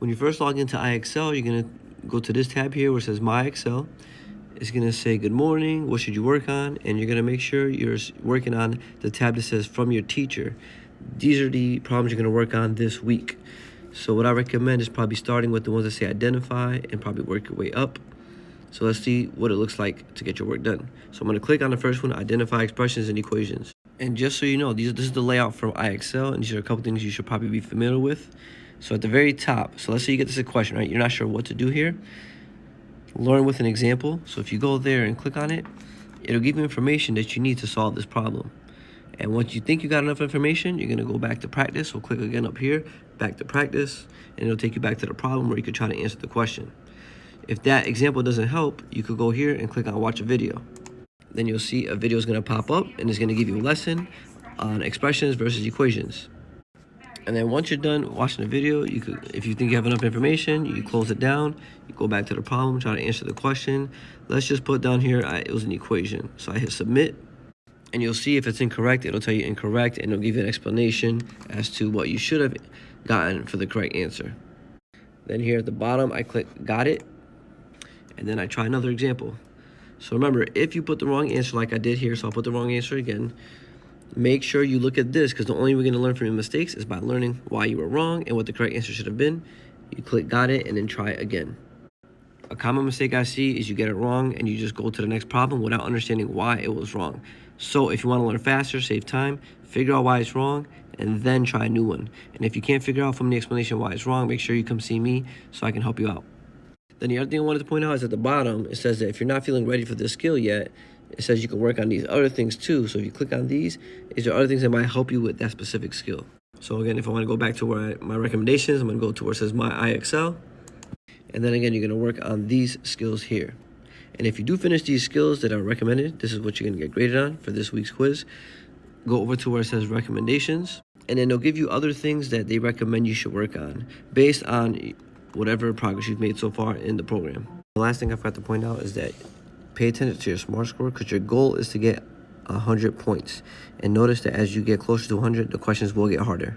When you first log into IXL, you're going to go to this tab here where it says My IXL. It's going to say, good morning, what should you work on? And you're going to make sure you're working on the tab that says from your teacher. These are the problems you're going to work on this week. So what I recommend is probably starting with the ones that say identify and probably work your way up. So let's see what it looks like to get your work done. So I'm going to click on the first one, identify expressions and equations. And just so you know, this is the layout from IXL, and these are a couple things you should probably be familiar with. So at the very top, so let's say you get this question, right? You're not sure what to do here. Learn with an example. So if you go there and click on it, it'll give you information that you need to solve this problem. And once you think you got enough information, you're going to go back to practice. So click again up here, back to practice, and it'll take you back to the problem where you could try to answer the question. If that example doesn't help, you could go here and click on watch a video. Then you'll see a video is going to pop up, and it's going to give you a lesson on expressions versus equations. And then once you're done watching the video, you could, if you think you have enough information, you close it down, you go back to the problem, try to answer the question. Let's just put down here, it was an equation. So I hit submit, and you'll see if it's incorrect, it'll tell you incorrect, and it'll give you an explanation as to what you should have gotten for the correct answer. Then here at the bottom, I click got it, and then I try another example. So remember, if you put the wrong answer like I did here, so I'll put the wrong answer again, make sure you look at this, because the only way we're going to learn from your mistakes is by learning why you were wrong and what the correct answer should have been. You click got it and then try again. A common mistake I see is you get it wrong and you just go to the next problem without understanding why it was wrong. So if you want to learn faster, save time, figure out why it's wrong, and then try a new one. And if you can't figure out from the explanation why it's wrong, make sure you come see me so I can help you out. Then the other thing I wanted to point out is at the bottom, it says that if you're not feeling ready for this skill yet, it says you can work on these other things too. So if you click on these are other things that might help you with that specific skill. So again, if I want to go back to where my recommendations, I'm going to go to where it says My IXL. And then again, you're going to work on these skills here. And if you do finish these skills that are recommended, this is what you're going to get graded on for this week's quiz. Go over to where it says recommendations, and then they'll give you other things that they recommend you should work on based on whatever progress you've made so far in the program. The last thing I forgot to point out is that pay attention to your SMART score, because your goal is to get 100 points. And notice that as you get closer to 100, the questions will get harder.